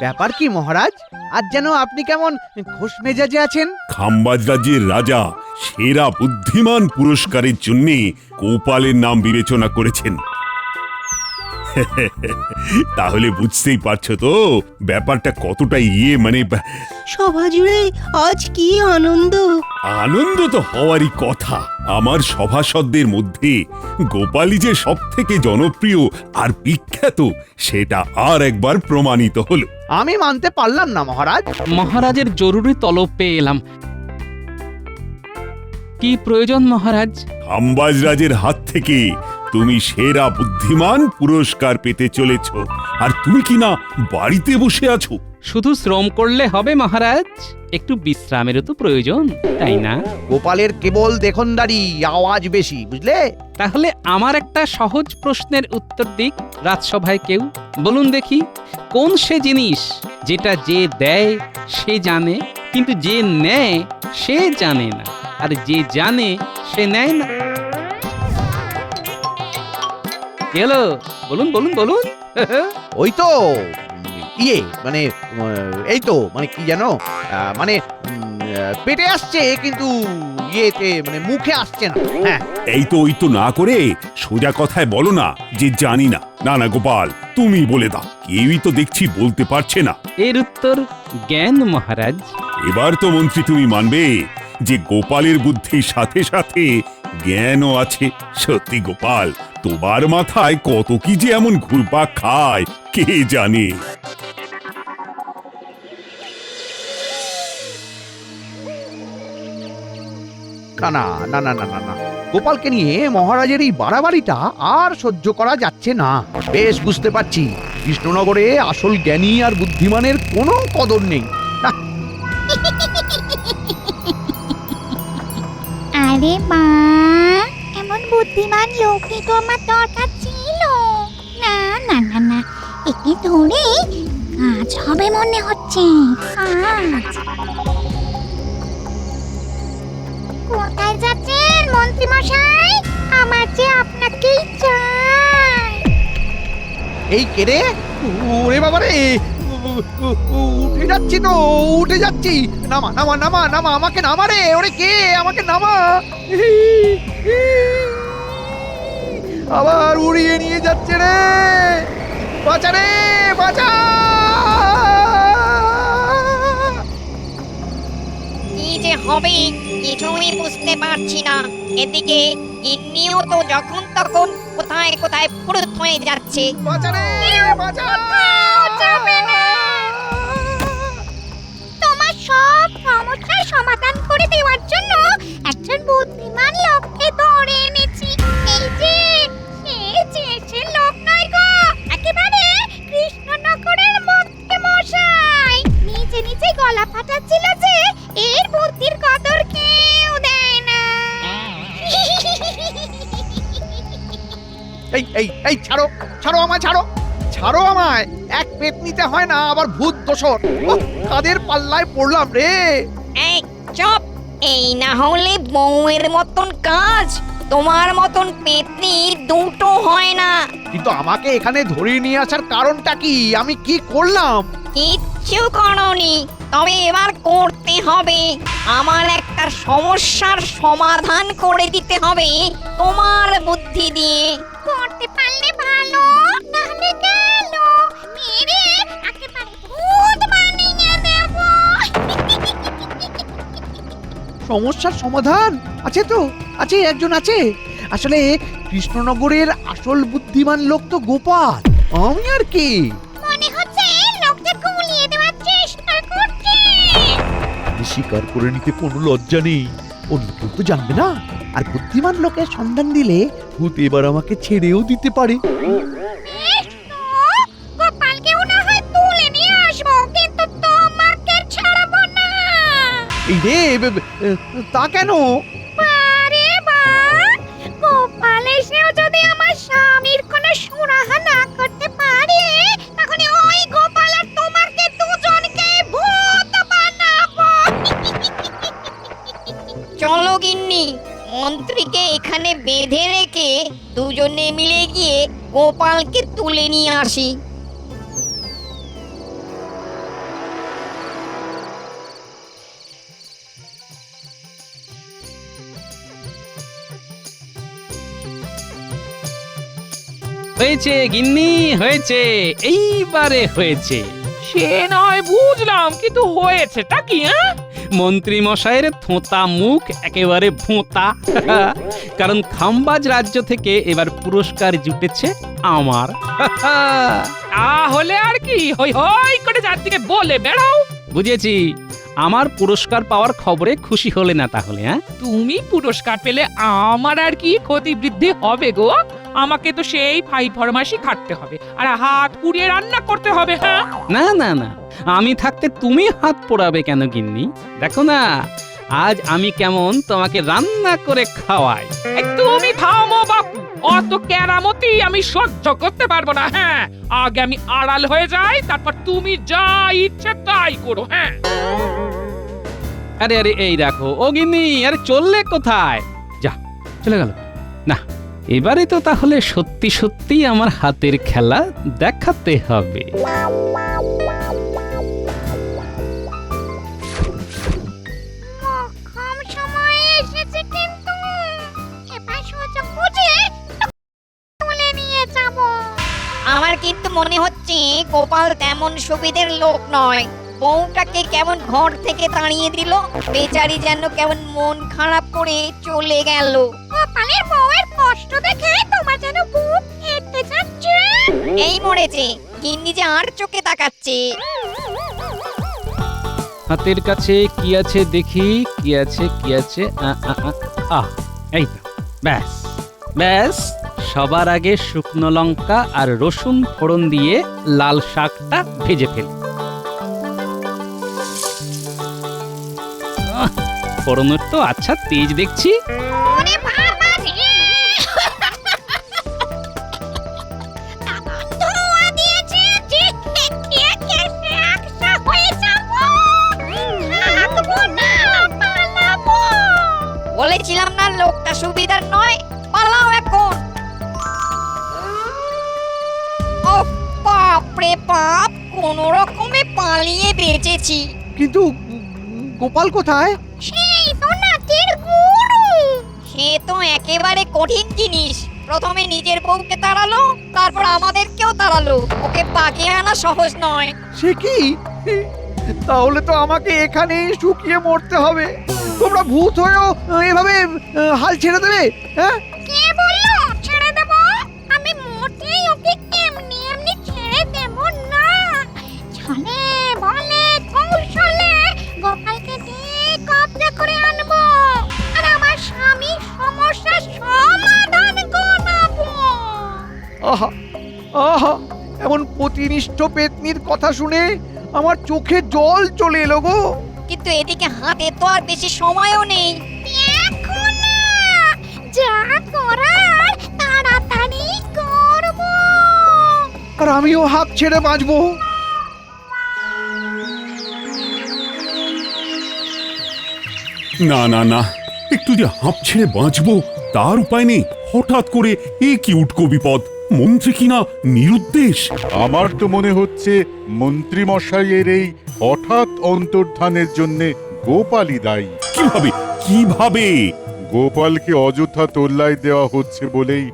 ব্যাপার কি মহারাজ? আজ যেন আপনি কেমন খোশ মেজাজে আছেন? খাম্বাজ রাজ্যের রাজা সেরা বুদ্ধিমান পুরস্কারের জন্য গোপালের নাম বিবেচনা করেছেন। তাহলে বুঝতেই পারছো তো ব্যাপারটা কতটা সভা জুড়ে আজ কি আনন্দ! আনন্দ তো হওয়ারই কথা। আমার সভাসদদের মধ্যে গোপালই যে সব থেকে জনপ্রিয় আর বিখ্যাত সেটা আর একবার প্রমাণিত হলো। আমি মানতে পারলাম না মহারাজ। মহারাজের জরুরি তলব পেয়ে এলাম। কি প্রয়োজন মহারাজ? খাম্বাজ রাজের হাত থেকে তুমি সেরা বুদ্ধিমান পুরস্কার পেতে চলেছ, আর তুমি কি না বাড়িতে বসে আছো? শুধু শ্রম করলে হবে মহারাজ, একটু বিশ্রামেরও তো প্রয়োজন, তাই না? গোপালের কেবল দেখনদারি, আওয়াজ বেশি, বুঝলে? তাহলে আমার একটা সহজ প্রশ্নের উত্তর দিক রাজসভায় কেউ। বলুন দেখি, কোন সে জিনিস যেটা যে দেয় সে জানে, কিন্তু যে নেয় সে জানে না, আর যে জানে সে নেয় না? গেল, বলুন বলুন বলুন। ওই তো মানে এই তো মানে কি জানো, মানে পেটে আসছে কিন্তু ইয়েতে মানে মুখে আসছে না। হ্যাঁ, এই তো ওই তো না করে সোজা কথায় বলো না যে জানি না। না না গোপাল, তুমি বলে দাও, কেউই তো দেখছি বলতে পারছে না। এর উত্তর জ্ঞান মহারাজ। এবার তো মন্ত্রী তুমি মানবে যে গোপালের বুদ্ধির সাথে সাথে জ্ঞানও আছে। সত্যি গোপাল, তোমার মাথায় কত কি যে এমন ঘুরপাক খায় কে জানে। না না না না না না না, গোপালকে নিয়ে মহারাজের এই বাড়াবাড়িটা আর সহ্য করা যাচ্ছে না। বেশ বুঝতে পারছি কৃষ্ণনগরে আসল জ্ঞানী আর বুদ্ধিমানের কোনো কদর নেই। আরে মা, এমন বুদ্ধিমান লোকই তো আমার দরকার ছিল। না না না না, একে ধরে কাজ হবে মনে হচ্ছে। কাজ কোথায় যাচ্ছেন মন্ত্রী মশাই? আমার যে আপনাকেই চাই। এই কেড়ে, ওরে বাবা রে, উঠে যাচ্ছি তো, উঠে যাচ্ছি। নামা নামা নামা নামা, আমাকে নামা রে। ওরে কে, আমাকে নামা। আবার উড়িয়ে নিয়ে যাচ্ছে রে। বাঁচা রে, বাঁচা। কি যে হবে কিছুই বুঝতে পারছি না। এদিকে গিন্নিও তো যখন তখন কোথায় কোথায় ফুরুত হয়ে যাচ্ছে। বাঁচা রে, বাঁচা। তোমার সব সমস্যার সমাধান করে দেওয়ার জন্য একজন বুদ্ধিমান লোককে ধরে এনেছি। এই যে সে লোক নয় গো, একেবারে কৃষ্ণনগরের মন্ত্রী মশাই। নিজে নিজে গলা ফাটাচ্ছিল যে এর বুদ্ধির কদর কেউ দেয় না। এই এই এই, ছাড়ো ছাড়ো আমায়, ছাড়ো ছাড়ো আমায়। এক পেট নিতে হয় না, আবার ভূত দোসর। কাদের পাল্লায় পড়লাম রে। এই চুপ! এই না হলে বউয়ের মতন কাজ, তোমার মতন পেতনি দুটো হয় না। কিন্তু আমাকে এখানে ধরিয়ে নিয়ে আসার কারণটা কি? আমি কি করলাম? কিচ্ছু করনি, তবে এবার করতে হবে। আমার একটা সমস্যার সমাধান করে দিতে হবে তোমার বুদ্ধি দিয়ে। করতে পারলে ভালো, নাহলে গেল মেরে একেবারে ভূত বানিয়ে দেব। সমস্যার সমাধান আছে তো, আছে, একজন আছে। আসলে কৃষ্ণনগরের আসল বুদ্ধিমান লোক তো গোপাল, আমি আর কি। মনে হচ্ছে লোকটা গুলিয়ে দেওয়ার চেষ্টা করছে। স্বীকার করে নিতে কোনো লজ্জা নেই, অন্য কেউ তো জানবে না। আর বুদ্ধিমান লোকের সন্ধান দিলে ভূত এবার আমাকে ছেড়েও দিতে পারে। বেশ তো, গোপালকেও না হয় তুলে নিয়ে আসবো, কিন্তু তোমাকে ছাড়বো না। এই রে, তা কেন? আরে বাহ, গোপাল এসেও যদি আমার স্বামীর কোনো সুরাহা না করতে পারে, তাহলে ওই গোপাল আর তোমাকে দুজনকে ভূত বানাবো। চলো গিন্নি, মন্ত্রীকে এখানে বেঁধে রেখে দুজনে মিলে গিয়ে গোপালকে তুলে নিয়ে আসি। হয়েছে গিন্নি, হয়েছে, এইবারে হয়েছে। সে নয় বুঝলাম, কিন্তু হয়েছেটা কি? মন্ত্রী মশাইয়ের থোঁতা মুখ একেবারে ভোঁতা। কারণ খাম্বাজ রাজ্য থেকে এবার পুরস্কার জুটেছে আমার। তাহলে আর কি, হই হই করে চারদিকে বলে বেড়াও। বুঝেছি, আমার পুরস্কার পাওয়ার খবরে খুশি হলে না তাহলে? হ্যাঁ, তুমি পুরস্কার পেলে আমার আর কি ক্ষতি বৃদ্ধি হবে গো? আমাকে তো সেই ফাই ফরমাসি খাটতে হবে, আর হাত পুড়িয়ে রান্না করতে হবে। হ্যাঁ, না না না, আমি থাকতে তুমি হাত পোড়াবে কেন গিন্নি? দেখো না, আজ আমি কেমন তোমাকে রান্না করে খাওয়াই। এই তুমি থামো বাপু, অত কেরামতি আমি সহ্য করতে পারবো না। হ্যাঁ, আগে আমি আড়াল হয়ে যাই, তারপর তুমি যা ইচ্ছে তাই করো। হ্যাঁ, আরে আরে, এই দেখো ও গিন্নি, আরে চললে কোথায়? যা, চলে গেল। না, এবারে তো তাহলে সত্যি সত্যি আমার হাতের খেলা দেখাতে হবে। কম সময়ে এসেছে, কিন্তু এবার সুযোগ বুঝে তুলে নিয়ে যাব। আমার কিন্তু মনে হচ্ছে গোপাল তেমন সুবিধের লোক নয়। বউটাকে কেমন ঘর থেকে তাড়িয়ে দিল, বেচারি যেন কেমন মন খারাপ করে চলে গেল। কপালের বউয়ের কষ্ট দেখে তোমার যেন বুক ফেটে যাচ্ছে। এই মরেছে, গিন্নি যে আর চোখে তাকাচ্ছে। হাতের কাছে কি আছে দেখি, কি আছে কি আছে? এই তো, ব্যাস ব্যাস। সবার আগে শুকনো লঙ্কা আর রসুন ফোড়ন দিয়ে লাল শাকটা ভেজে ফেলি। ফোড়নের তো আচ্ছা তেজ দেখছি। ওরে বাবা রে, এমন ধোঁয়া দিয়েছে যে খেয়ে খেয়ে একসা হয়ে যাব। থাকবো না, পালাবো। বলেছিলাম না লোকটা সুবিধার নয়, পালাও এখন। ও বাপরে বাপ, কোন রকমে পালিয়ে বেঁচেছি। কিন্তু গোপাল কোথায়? সেই তো নাটের গুরু। সে তো একেবারে কঠিন জিনিস। প্রথমে নিজের বউকে তাড়ালো, তারপর আমাদেরকেও তাড়ালো। ওকে বাগিয়ে আনা সহজ নয়। সে কি? তাহলে তো আমাকে এখানেই শুকিয়ে মরতে হবে। তোমরা ভূত হয়েও এভাবে হাল ছেড়ে দেবে? হ্যাঁ, কে বললো ছেড়ে দেব? আমি মোটেই ওকে এমনি এমনি ছেড়ে দেব না। ছলে বলে কৌশলে গোপালকে ঠিক কবজা করে আনবো, আর আমার স্বামীর সমস্যার সমাধান করাবো। আহা আহা, এমন প্রতিনিষ্ঠ পেতনির কথা শুনে আমার চোখে জল চলে এলো গো। কিন্তু এদিকে হাতে তো আর বেশি সময়ও নেই। দেখো না, যা করার তাড়াতাড়ি করবো। আর আমিও হাত ছেড়ে বাঁচবো। না না না, একটু যে হাঁপ ছেড়ে বাঁচবো তার উপায় নেই। হঠাৎ করে এ কি উটকো বিপদ! মন্ত্রী কিনা নিরুদ্দেশ। আমার তো মনে হচ্ছে মন্ত্রী মশাইয়ের এই হঠাৎ অন্তর্ধানের জন্য গোপালই দায়ী। কিভাবে কিভাবে? গোপালকে অযথা তোল্লাই দেওয়া হচ্ছে বলেই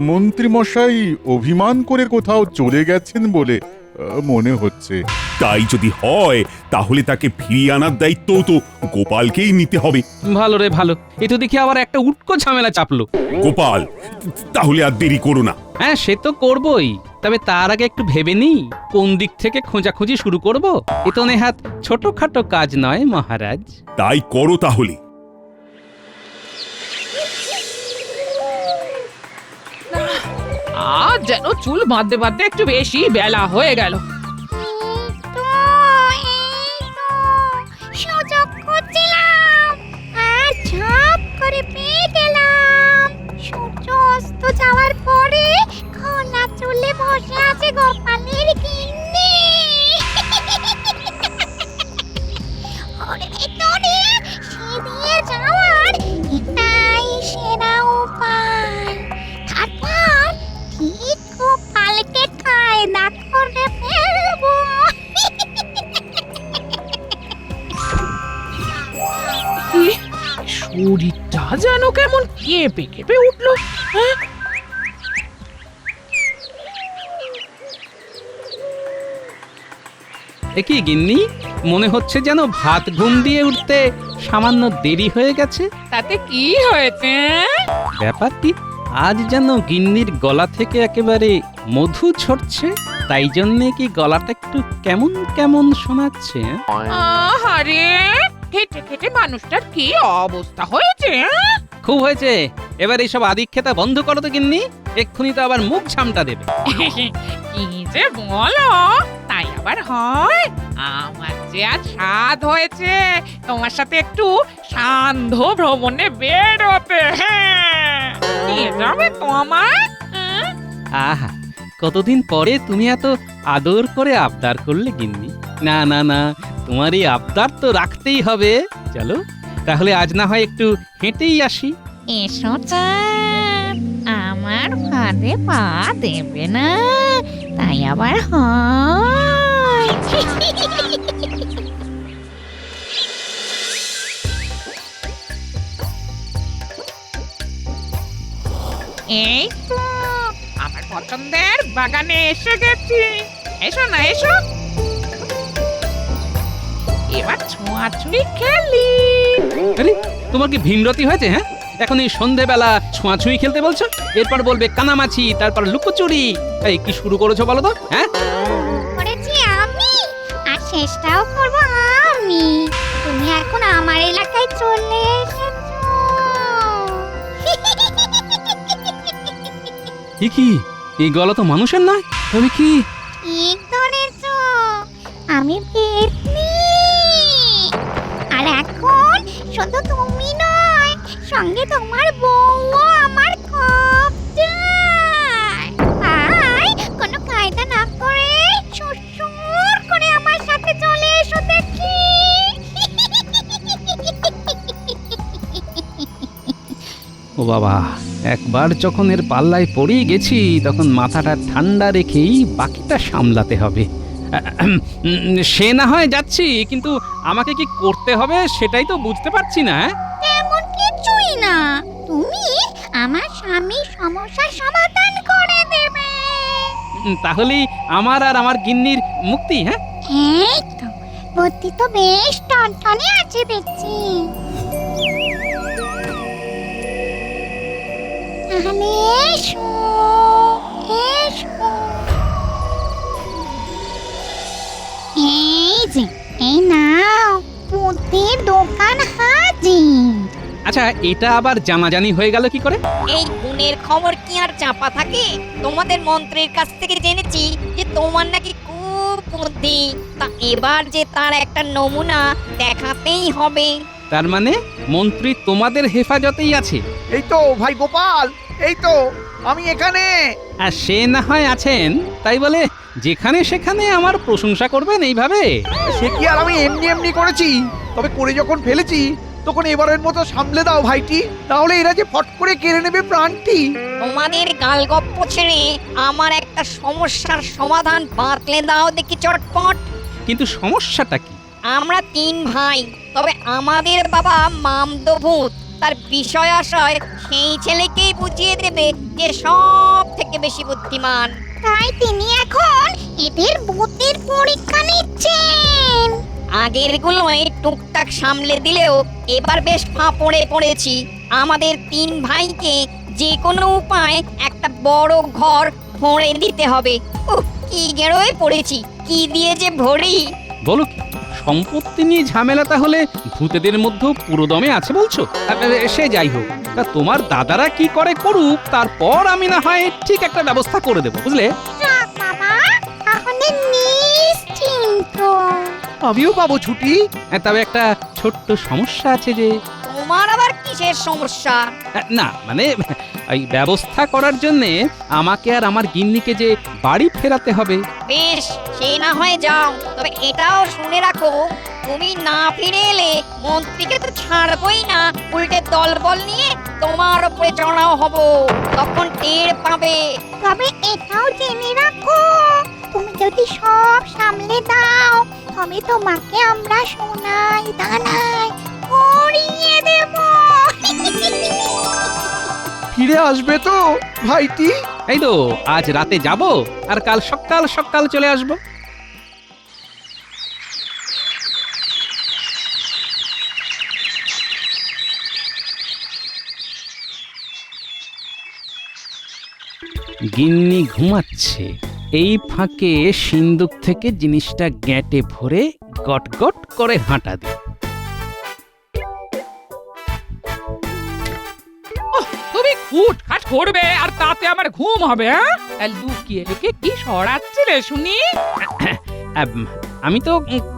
মন্ত্রী মশাই অভিমান করে কোথাও চলে গেছেন বলে মনে হচ্ছে। তাই যদি হয় তাহলে তাকে ফিরিয়ে আনার দায়িত্ব তো গোপালকেই নিতে হবে। ভালো রে ভালো, এ তো দেখি আবার একটা উটকো ঝামেলা চাপলো। গোপাল, তাহলে আর দেরি করো না। হ্যাঁ, সে তো করবই, তবে তার আগে একটু ভেবে নিই কোন দিক থেকে খোঁজাখুঁজি শুরু করব। এ তো নেহাত ছোটখাটো কাজ নয় মহারাজ। তাই করো তাহলে। আজ যেন চুল বাঁধতে বাঁধতে একটু বেশি বেলা হয়ে গেল। সুযোগ খুঁজছিলাম আর ঝপ করে পেয়ে গেলাম। সূর্য অস্ত যাওয়ার পরে খোলা চুলে বসে আছে গোপালের গিন্নি। ওরে তোরে, সে দিয়ে যাওয়ার এটাই সেরা উপায়। তারপর ঠিক গোপালকে কায়দা করে ফেলবো। শরীরটা যেন কেমন কেঁপে কেঁপে উঠলো। হ্যাঁ, এ কি গিন্নি, মনে হচ্ছে যেন ভাত ঘুম দিয়ে উঠতে সামান্য দেরি হয়ে গেছে। তাতে কি হয়েছে? ব্যাপার কি, আজ যেন গিন্নির গলা থেকে একেবারে মধু ঝরছে, তাই জন্যে কি গলাটা একটু কেমন কেমন শোনাচ্ছে? আরে খেটে খেটে মানুষটার কি অবস্থা হয়েছে? খুব হয়েছে, এবার এইসব আদিক্ষেতা বন্ধ করো তো গিন্নি, এক্ষুনি তো আবার মুখ ঝামটা দেবে। কি যে বলো, তাই আবার হয়? আমার যে আজ স্বাদ হয়েছে তোমার সাথে একটু সান্ধ্য ভ্রমণে বেরোতে। হ্যাঁ, নিয়ে যাবে তো আমায়? আহা, কতদিন পরে তুমি এত আদর করে আবদার করলে গিন্নি। না না না, তোমার এই আবদার তো রাখতেই হবে। চলো তাহলে আজ না হয় একটু হেঁটেই আসি। এসো চাঁদ, আমার ফাঁদে পা দেবে না, তাই আবার হয়। এই তো আমার পছন্দের বাগানে এসে গেছি। এসো না, এসো, এবার ছোঁয়াছুঁই খেলি। আরে, তোমার কি ভীমরতি হয়েছে? হ্যাঁ, এখন এই সন্ধেবেলা ছোঁয়াছুঁই খেলতে বলছো, এরপর বলবে কানামাছি, তারপর লুকোচুরি। এই কি শুরু করেছো বলো তো? হ্যাঁ, করেছি আমি, আর শেষটাও করব আমি। তুমি এখন আমার এলাকায় চলে এসেছো। এ কি, এই গলা তো মানুষের নয়, তবে কি? ঠিক ধরেছ, আমি পেতনি। আর এখন শুধু তুমি নয়, সঙ্গে তোমার বউও আমার খুব চাই। তাই কোনো কায়দা না করে সুর করে আমার সাথে চলে এসো দেখি। ও বাবা, একবার যখন এর পাল্লায় পড়েই গেছি, তখন মাথাটা ঠান্ডা রেখেই বাকিটা সামলাতে হবে। সে না হয় যাচ্ছি, কিন্তু আমাকে কি করতে হবে সেটাই তো বুঝতে পারছি না। তেমন কিছুই না, তুমি আমার স্বামীর সমস্যার সমাধান করে দেবে। তাহলেই আমার আর আমার গিন্নির মুক্তি। হ্যাঁ, এই তো, বুদ্ধি তো বেশ টনটনে আছে দেখছি। তাহলে এসো, এসো। এই যে, এই নাও, বুদ্ধির দোকান হাজির। আচ্ছা, এটা আবার জানাজানি হয়ে গেল কি করে? এই গুণের খবর কি আর চাপা থাকে? তোমাদের মন্ত্রীর কাছ থেকে জেনেছি যে তোমার নাকি খুব বুদ্ধি। তা এবার যে তার একটা নমুনা দেখাতেই হবে। তার মানে মন্ত্রী তোমাদের হেফাজতেই আছে? এই তো ভাই গোপাল, এই তো আমি এখানে। আর সে না হয় আছেন, তাই বলে যেখানে সেখানে আমার প্রশংসা করবেন এইভাবে? সে কি আর আমি এমনি এমনি করেছি? তবে করে যখন ফেলেছি, তখন এবারের মতো সামলে দাও ভাইটি, তাহলে এরা যে ফট করে কেড়ে নেবে প্রাণটি। তোমাদের গালগপ্প ছেড়ে আমার একটা সমস্যার সমাধান বাতলে দাও দেখি চটপট। কিন্তু সমস্যাটা কি? আমরা 3 ভাই, তবে আমাদের বাবা মামদভূত। তার বিষয় আশয় সেই ছেলেকেই বুঝিয়ে দেবে যে সব থেকে বেশি বুদ্ধিমান। তাই তিনি এখন এদের বুদ্ধির পরীক্ষা নিচ্ছেন। আগের গুলোই টুকটাক সামলে দিলেও এবার বেশ ফাঁপড়ে পড়েছি। আমাদের 3 ভাইকে যে কোনো উপায় একটা বড় ঘর ভরে দিতে হবে। কি গেরোয় পড়েছি, কি দিয়ে যে ভরি। বলো কি, সম্পত্তি নিয়ে ঝামেলা তাহলে ভূতেদের মধ্যেও পুরোদমে আছে বলছো? সে যাই হোক, তা তোমার দাদারা কি করে করুক, তারপর আমি না হয় ঠিক একটা ব্যবস্থা করে দেবো, বুঝলে? যাক বাবা, তাহলে নিশ্চিন্ত। আমিও পাবো ছুটি। তবে একটা ছোট্ট সমস্যা আছে যে। তোমার আবার কিসের সমস্যা? না মানে, এই ব্যবস্থা করার জন্যে আমাকে আর আমার গিন্নিকে যে বাড়ি ফেরাতে হবে। বেশ, সে না হয় যাও, তবে এটাও শুনে রাখো, তুমি না ফিরে এলে মন্ত্রীকে তো ছাড়বই না, উল্টে দলবল নিয়ে তোমার উপরে চড়াও হব, তখন টের পাবে। তবে এটাও জেনে রাখো, তুমি যদি সব সামলে দাও, তবে তোমাকে আমরা সোনায় দানায় ভরিয়ে দেব। ফিরে আসবে তো ভাইটি? এই তো আজ রাতে যাব, আর কাল সকাল সকাল চলে আসবো। গিন্নি ঘুমাচ্ছে, এই ফাঁকে সিন্দুক থেকে জিনিসটা গ্যাঁটে ভরে গট গট করে হাঁটা দিই। তুমি খুটখাট করবে আর তাতে আমার ঘুম হবে? হ্যাঁ, লুকিয়ে লুকিয়ে কি সরাচ্ছিলে শুনি? আমি তো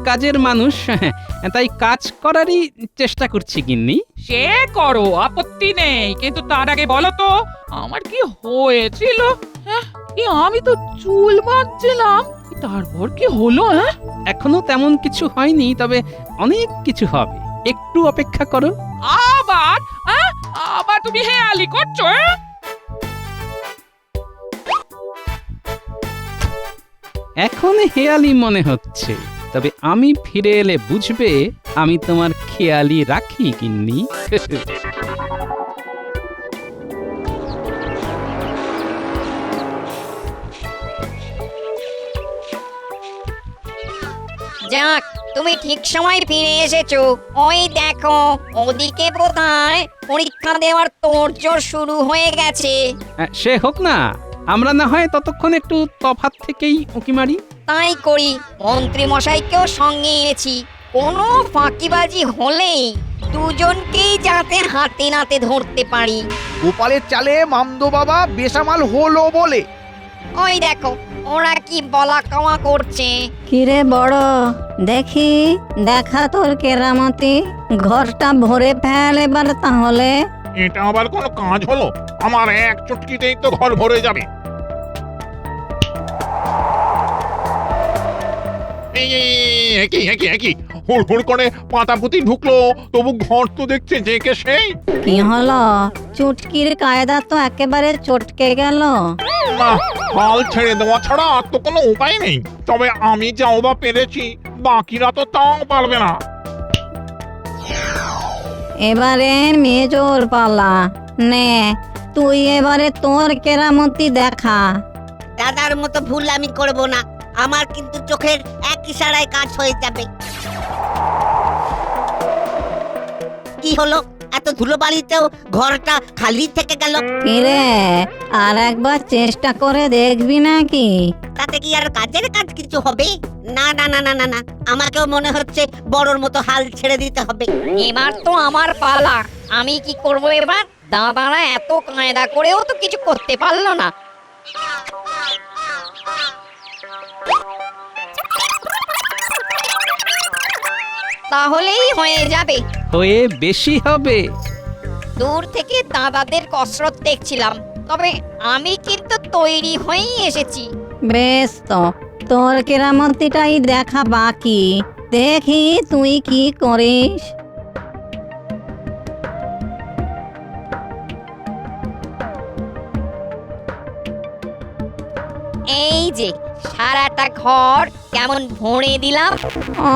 কাজের মানুষ, তাই কাজ করারই চেষ্টা করছি গিন্নি। সে করো, আপত্তি নেই, কিন্তু তার আগে বলো তো আমার কি হয়েছিল? হ্যাঁ, আমি তো চুল বাঁধছিলাম, তারপর কি হলো? হ্যাঁ, এখনো তেমন কিছু হয়নি, তবে অনেক কিছু হবে, একটু অপেক্ষা করো। আবার আবার তুমি হেয়ালি করছো? এখন হেয়ালি মনে হচ্ছে, তবে আমি ফিরে এলে বুঝবে আমি তোমার খেয়ালি রাখি গিন্নি। যাক, তুমি ঠিক সময় ফিরে এসেছো। ওই দেখো, ওদিকে বোধহয় পরীক্ষা দেওয়ার তোড়জোড় শুরু হয়ে গেছে। সে হোক না, আমরা না হয় ততক্ষণ একটু তফাৎ থেকেই উঁকি মারি। তাই করি, মন্ত্রী মশাইকেও সঙ্গে এনেছি। কোনো ফাঁকিবাজি হলেই দুজনকেই যাতে হাতে নাতে ধরতে পারি। গোপালের চালে মামদো বাবা বেসামাল হলো বলে। ওই দেখো, ওরা কি বলা কওয়া করছে। কিরে বড়, দেখি দেখা তোর কেরামতি, ঘরটা ভরে ফেল এবার তাহলে। এটা আবার কোনো কাজ হলো? আমার এক চুটকিতেই তো ঘর ভরে যাবে। একই হুড় হুড় করে পাতাপুতি ঢুকলো, তবু ঘর তো দেখছে যে কে সেই। কি হলো? চুটকির কায়দা তো একেবারে চটকে গেল। না, হাল ছেড়ে দেওয়া ছাড়া আর তো কোনো উপায় নেই। তবে আমি যাও বা পেরেছি, বাকিরা তো তাও পারবে না। এবারে মেজোর পালা, নে তুই এবারে তোর কেরামতি দেখা। দাদার মতো ভুল আমি করব না, আমার কিন্তু চোখের এক ইশারায় কাজ হয়ে যাবে। কি হলো, এত ধুলোবালিতেও ঘরটা খালি থেকে গেল? কিরে, আর একবার চেষ্টা করে দেখবি নাকি? তাতে কি আর কাজের কাজ কিছু হবে? না না না না না না, আমাকেও মনে হচ্ছে বড়র মতো হাল ছেড়ে দিতে হবে। এবার তো আমার পালা, আমি কি করব এবার? দাদারা এত কায়দা করেও তো কিছু করতে পারলো না। তাহলেই হয়ে যাবে। হয়ে বেশি হবে। দূর থেকে দাদাদের কসরত দেখছিলাম, তবে আমি কিন্তু তৈরি হয়েই এসেছি। বেশ তো, তোর কেরামতিটাই দেখা বাকি, দেখি তুই কি করিস। এই যে সারাটা ঘর কেমন ভরে দিলাম। ও,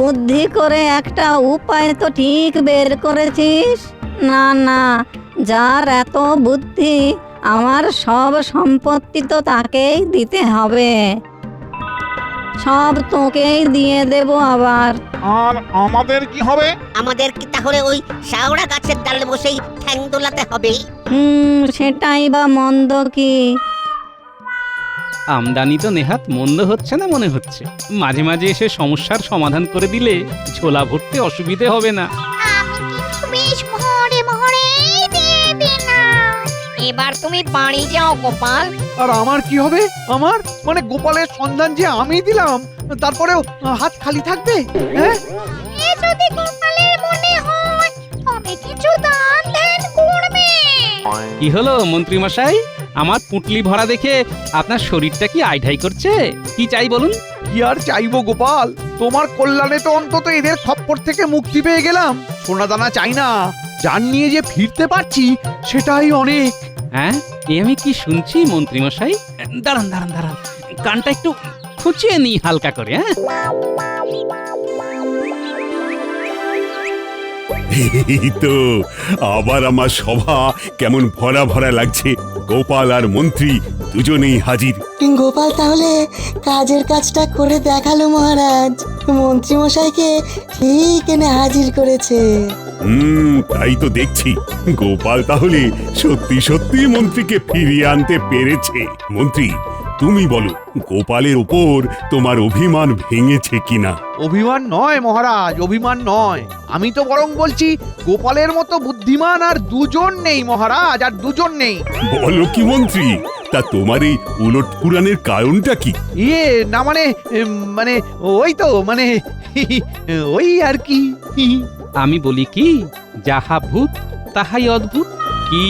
বুদ্ধি করে একটা উপায় তো ঠিক বের করেছিস। না না, যার এত বুদ্ধি, আমার সব সম্পত্তি তো তাকেই দিতে হবে, সব তোকেই দিয়ে দেব আবার। আর আমাদের কি হবে? আমাদের কি তাহলে ওই শাওড়া গাছের ডালে বসেই ঠ্যাং দোলাতে হবে? সেটাই বা মন্দ কি? আমদানি তো নেহাত মন্দ হচ্ছে না মনে হচ্ছে, মাঝে মাঝে এসে সমস্যার সমাধান করে দিলে ঝোলা ভরতে অসুবিধে হবে না। আমি কিন্তু বেশ মহরে মহরে দিয়ে দিলাম। এবার তুমি বাড়ি যাও গোপাল। আর আমার কি হবে? আমার মানে গোপালের সন্ধান যে আমি দিলাম, তারপরেও হাত খালি থাকবে? হ্যাঁ, এ যদি গোপালের মনে হয় তবে কিছু দান ধ্যান করবে। কি হলো মন্ত্রী মশাই, আমার পুঁটলি ভরা দেখে আপনার শরীরটা কি আইঢাই করছে? কি চাই বলুন? কি আর চাইবো গোপাল, তোমার কল্যাণে তো অন্তত এদের খপ্পর থেকে মুক্তি পেয়ে গেলাম। সোনা দানা চাই না, যার নিয়ে যে ফিরতে পারছি সেটাই অনেক। হ্যাঁ, এ আমি কি শুনছি মন্ত্রী মশাই? দাঁড়ান দাঁড়ান দাঁড়ান, কানটা একটু খুঁচিয়ে নিই হালকা করে। হ্যাঁ, এই তো আবার আমার সভা কেমন ভরা ভরা লাগছে। গোপাল আর মন্ত্রী দুজনেই হাজির। গোপাল তাহলে কাজের কাজটা করে দেখালো মহারাজ, মন্ত্রী মশাইকে ঠিক এনে হাজির করেছে। তাই তো দেখছি গোপাল তাহলে সত্যি সত্যি মন্ত্রীকে ফিরিয়ে আনতে পেরেছে। মন্ত্রী, তুমি বলো গোপালের ওপর তোমার অভিমান ভেঙেছে কিনা? অভিমান নয় মহারাজ, অভিমান নয়। আমি তো বরং বলছি গোপালের মতো বুদ্ধিমান আর দুজন নেই মহারাজ, আর দুজন নেই। বলো কি মন্ত্রী, তা তোমার এই উলট পুরাণের কারণটা কি? না মানে মানে ওই তো মানে ওই আর কি। আমি বলি কি, যাহা ভূত তাহাই অদ্ভুত। কি